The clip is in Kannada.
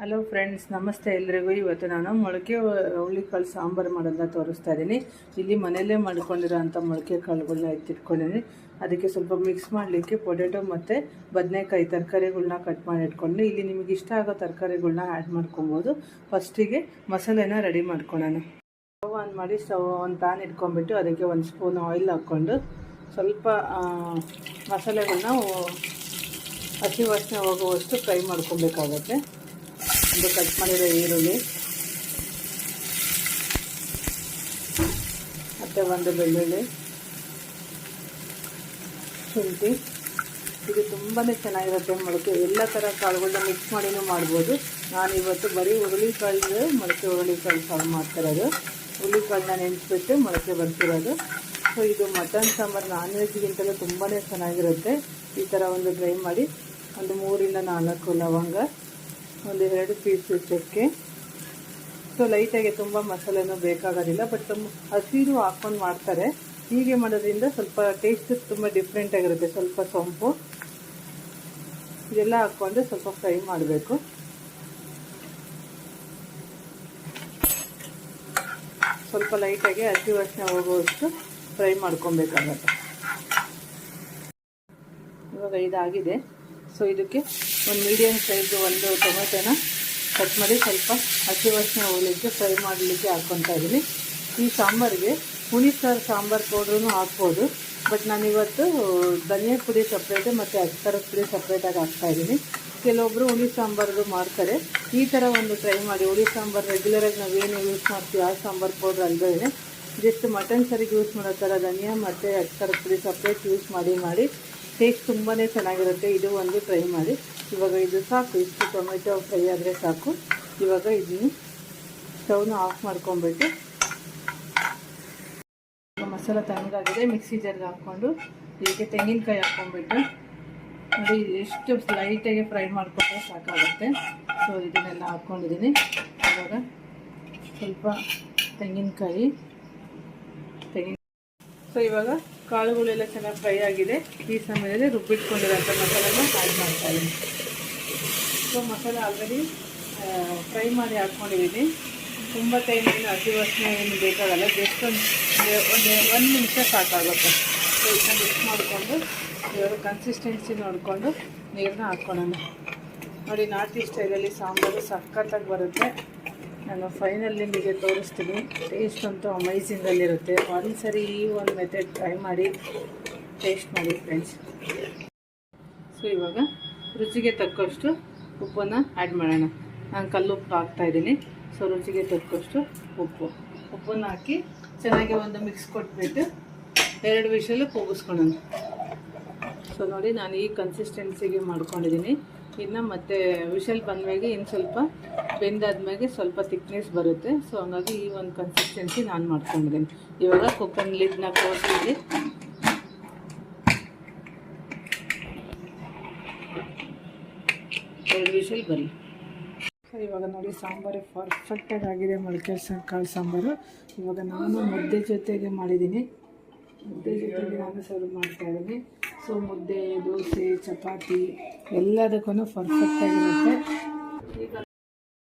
ಹಲೋ ಫ್ರೆಂಡ್ಸ್, ನಮಸ್ತೆ ಎಲ್ರಿಗೂ. ಇವತ್ತು ನಾನು ಮೊಳಕೆ ಹುರುಳಿಕಾಳು ಸಾಂಬಾರು ಮಾಡೋದನ್ನ ತೋರಿಸ್ತಾ ಇದ್ದೀನಿ. ಇಲ್ಲಿ ಮನೆಯಲ್ಲೇ ಮಾಡ್ಕೊಂಡಿರೋಂಥ ಮೊಳಕೆ ಕಾಳುಗಳನ್ನ ಎತ್ತಿಟ್ಕೊಂಡಿದ್ದೀನಿ. ಅದಕ್ಕೆ ಸ್ವಲ್ಪ ಮಿಕ್ಸ್ ಮಾಡಲಿಕ್ಕೆ ಪೊಟೆಟೊ ಮತ್ತು ಬದನೆಕಾಯಿ ತರಕಾರಿಗಳನ್ನ ಕಟ್ ಮಾಡಿ ಇಟ್ಕೊಂಡು, ಇಲ್ಲಿ ನಿಮಗೆ ಇಷ್ಟ ಆಗೋ ತರಕಾರಿಗಳನ್ನ ಆ್ಯಡ್ ಮಾಡ್ಕೊಬೋದು. ಫಸ್ಟಿಗೆ ಮಸಾಲೆನ ರೆಡಿ ಮಾಡ್ಕೊಳ್ಳೋಣ. ಸ್ಟವ್ ಆನ್ ಮಾಡಿ ಒಂದು ಪ್ಯಾನ್ ಇಟ್ಕೊಂಡ್ಬಿಟ್ಟು ಅದಕ್ಕೆ 1 ಸ್ಪೂನ್ ಆಯಿಲ್ ಹಾಕ್ಕೊಂಡು ಸ್ವಲ್ಪ ಮಸಾಲೆಗಳನ್ನ ಹಸಿ ವಾಸನೆ ಹೋಗುವಷ್ಟು ಫ್ರೈ ಮಾಡ್ಕೊಬೇಕಾಗತ್ತೆ. ಒಂದು ಕಟ್ ಮಾಡಿರೋ ಈರುಳ್ಳಿ ಮತ್ತು ಒಂದು ಬೆಳ್ಳುಳ್ಳಿ, ಶುಂಠಿ. ಇದು ತುಂಬಾ ಚೆನ್ನಾಗಿರುತ್ತೆ. ಮೊಳಕೆ ಎಲ್ಲ ಥರ ಕಾಳುಗಳನ್ನ ಮಿಕ್ಸ್ ಮಾಡಿನೂ ಮಾಡ್ಬೋದು. ನಾನಿವತ್ತು ಬರೀ ಹುರುಳಿಕಾಳು ಮೊಳಕೆ ಹುರುಳಿಕಾಳು ಸಾರು ಮಾಡ್ತಿರೋದು. ಹುರುಳಿಕಾಳನ್ನ ನೆನೆಸ್ಬಿಟ್ಟು ಮೊಳಕೆ ಬರ್ತಿರೋದು. ಸೊ ಇದು ಮಟನ್ ಸಾಂಬಾರು ನಾನ್ ವೆಜ್ಗಿಂತಲೂ ತುಂಬಾ ಚೆನ್ನಾಗಿರುತ್ತೆ. ಈ ಥರ ಒಂದು ಡ್ರೈ ಮಾಡಿ ಒಂದು 3 ಇಂದ 4 ಲವಂಗ, ಒಂದು 2 ಪೀಸ್ ಚಕ್ಕೆ. ಸೊ ಲೈಟಾಗಿ ತುಂಬ ಮಸಾಲೆನೂ ಬೇಕಾಗೋದಿಲ್ಲ, ಬಟ್ ಹಸಿರು ಹಾಕ್ಕೊಂಡು ಮಾಡ್ತಾರೆ. ಹೀಗೆ ಮಾಡೋದ್ರಿಂದ ಸ್ವಲ್ಪ ಟೇಸ್ಟ್ ತುಂಬ ಡಿಫ್ರೆಂಟ್ ಆಗಿರುತ್ತೆ. ಸ್ವಲ್ಪ ಸೊಂಪು ಇದೆಲ್ಲ ಹಾಕ್ಕೊಂಡು ಸ್ವಲ್ಪ ಫ್ರೈ ಮಾಡಬೇಕು. ಸ್ವಲ್ಪ ಲೈಟಾಗಿ ಹಸಿ ವಾಸನೆ ಹೋಗುವಷ್ಟು ಫ್ರೈ ಮಾಡ್ಕೊಬೇಕಾಗತ್ತೆ. ಇವಾಗ ಇದಾಗಿದೆ. ಸೊ ಇದಕ್ಕೆ ಒಂದು ಮೀಡಿಯಮ್ ಸೈಜು ಒಂದು ಟೊಮೆಟೊನ ಕಟ್ ಮಾಡಿ ಸ್ವಲ್ಪ ಹಸಿ ವಾಸನೆ ಹೋಗಲಿಕ್ಕೆ ಫ್ರೈ ಮಾಡಲಿಕ್ಕೆ ಹಾಕ್ಕೊತಾ ಇದ್ದೀನಿ. ಈ ಸಾಂಬಾರಿಗೆ ಹುಳಿ ಸಾಂಬಾರು ಪೌಡ್ರೂ ಹಾಕ್ಬೋದು, ಬಟ್ ನಾನಿವತ್ತು ಧನಿಯಾ ಪುಡಿ ಸಪ್ರೇಟು ಮತ್ತು ಅಚ್ಚರದ ಪುಡಿ ಸಪ್ರೇಟಾಗಿ ಹಾಕ್ತಾಯಿದ್ದೀನಿ. ಕೆಲವೊಬ್ಬರು ಹುಳಿ ಸಾಂಬಾರು ಮಾಡ್ತಾರೆ. ಈ ಥರ ಒಂದು ಟ್ರೈ ಮಾಡಿ. ಹುಳಿ ಸಾಂಬಾರು ರೆಗ್ಯುಲರಾಗಿ ನಾವೇನು ಯೂಸ್ ಮಾಡ್ತೀವಿ ಆ ಸಾಂಬಾರು ಪೌಡ್ರ್ ಅಲ್ಲದೆ ಜಸ್ಟ್ ಮಟನ್ ಸರಿಗೆ ಯೂಸ್ ಮಾಡೋ ಥರ ಧನಿಯಾ ಮತ್ತು ಅಚ್ಚರದ ಪುಡಿ ಸಪ್ರೇಟ್ ಯೂಸ್ ಮಾಡಿ ಟೇಸ್ಟ್ ತುಂಬಾ ಚೆನ್ನಾಗಿರುತ್ತೆ. ಇದು ಒಂದು ಟ್ರೈ ಮಾಡಿ. ಇವಾಗ ಇದು ಸಾಕು, ಇಷ್ಟು ಟೊಮೆಟೊ ಫ್ರೈ ಆದರೆ ಸಾಕು. ಇವಾಗ ಇದನ್ನು ಸ್ಟವ್ನ ಆಫ್ ಮಾಡ್ಕೊಂಬಿಟ್ಟು ಮಸಾಲ ತಣ್ಣಗಾಗಿದೆ. ಮಿಕ್ಸಿ ಜಾರ್ಗೆ ಹಾಕ್ಕೊಂಡು ಇದಕ್ಕೆ ತೆಂಗಿನಕಾಯಿ ಹಾಕ್ಕೊಂಬಿಟ್ಟು ನೋಡಿ ಎಷ್ಟು ಲೈಟಾಗಿ ಫ್ರೈ ಮಾಡಿಕೊಂಡ್ರೆ ಸಾಕಾಗುತ್ತೆ. ಸೊ ಇದನ್ನೆಲ್ಲ ಹಾಕ್ಕೊಂಡಿದ್ದೀನಿ. ಇವಾಗ ಸ್ವಲ್ಪ ತೆಂಗಿನಕಾಯಿ ಸೊ ಇವಾಗ ಕಾಳುಗಳೆಲ್ಲ ಚೆನ್ನಾಗಿ ಫ್ರೈ ಆಗಿದೆ. ಈ ಸಮಯದಲ್ಲಿ ರುಬ್ಬಿಟ್ಕೊಂಡಿರೋಂಥ ಮಸಾಲೆನ ಆ್ಯಡ್ ಮಾಡ್ತಾಯಿದ್ದೀನಿ. ಸೊ ಮಸಾಲೆ ಆಲ್ರೆಡಿ ಫ್ರೈ ಮಾಡಿ ಹಾಕ್ಕೊಂಡಿದ್ದೀನಿ. ತುಂಬ ಟೈಮ್ ಏನು ಹಸಿ ವಾಸನೆ ಏನು ಬೇಕಾಗಲ್ಲ, ಜಸ್ಟ್ ಒಂದು ನಿಮಿಷ ಸಾಕಾಗುತ್ತೆ. ಸೊ ಇದನ್ನ ಮಿಕ್ಸ್ ಮಾಡಿಕೊಂಡು ಇವಾಗ ಕನ್ಸಿಸ್ಟೆನ್ಸಿ ನೋಡಿಕೊಂಡು ನೀರನ್ನ ಹಾಕ್ಕೊಳ್ಳೋಣ. ನೋಡಿ, ನಾಟಿ ಸ್ಟೈಲಲ್ಲಿ ಸಾಂಬಾರು ಸಖತ್ತಾಗಿ ಬರುತ್ತೆ. ನಾನು ಫೈನಲ್ ನಿಮಗೆ ತೋರಿಸ್ತೀನಿ. ಟೇಸ್ಟ್ ಅಂತೂ ಅಮೇಝಿಂಗಲ್ಲಿರುತ್ತೆ. ಒಂದು ಸರಿ ಈ ಒಂದು ಮೆಥಡ್ ಟ್ರೈ ಮಾಡಿ ಟೇಸ್ಟ್ ಮಾಡಿ ಫ್ರೆಂಡ್ಸ್. ಸೊ ಇವಾಗ ರುಚಿಗೆ ತಕ್ಕಷ್ಟು ಉಪ್ಪನ್ನು ಆ್ಯಡ್ ಮಾಡೋಣ. ನಾನು ಕಲ್ಲುಪ್ಪು ಹಾಕ್ತಾಯಿದ್ದೀನಿ. ಸೊ ರುಚಿಗೆ ತಕ್ಕಷ್ಟು ಉಪ್ಪನ್ನು ಹಾಕಿ ಚೆನ್ನಾಗಿ ಒಂದು ಮಿಕ್ಸ್ ಕೊಟ್ಬಿಟ್ಟು 2 ವಿಷಲು ಕೂಗಿಸ್ಕೊಳ್ಳೋಣ. ಸೊ ನೋಡಿ, ನಾನು ಈ ಕನ್ಸಿಸ್ಟೆನ್ಸಿಗೆ ಮಾಡ್ಕೊಂಡಿದ್ದೀನಿ. ಇನ್ನು ಮತ್ತೆ ವಿಷಲ್ ಬಂದಮೇಲೆ ಇನ್ನು ಸ್ವಲ್ಪ ಬೆಂದಾದ್ಮೇಲೆ ಸ್ವಲ್ಪ ಥಿಕ್ನೆಸ್ ಬರುತ್ತೆ. ಸೊ ಹಂಗಾಗಿ ಈ ಒಂದು ಕನ್ಸಿಸ್ಟೆನ್ಸಿ ನಾನು ಮಾಡ್ಕೊಂಡಿದ್ದೀನಿ. ಇವಾಗ ಕುಕ್ಕರ್ ಲಿಡ್ನ ಕ್ಲೋಸ್ 2 ವಿಷಲ್ ಬರಲಿ. ಸೊ ಇವಾಗ ನೋಡಿ, ಸಾಂಬಾರು ಪರ್ಫೆಕ್ಟಾಗಿ ಆಗಿದೆ. ಮೊಳಕೆ ಕಾಳು ಸಾಂಬಾರು ಇವಾಗ ನಾನು ಮುದ್ದೆ ಜೊತೆಗೆ ಮಾಡಿದ್ದೀನಿ. ಮುದ್ದೆ ಜೊತೆಗೆ ನಾನು ಸರ್ವ್ ಮಾಡ್ತಾಯಿದ್ದೀನಿ. ಸೊ ಮುದ್ದೆ, ದೋಸೆ, ಚಪಾತಿ ಎಲ್ಲದಕ್ಕೂ ಪರ್ಫೆಕ್ಟಾಗಿರುತ್ತೆ.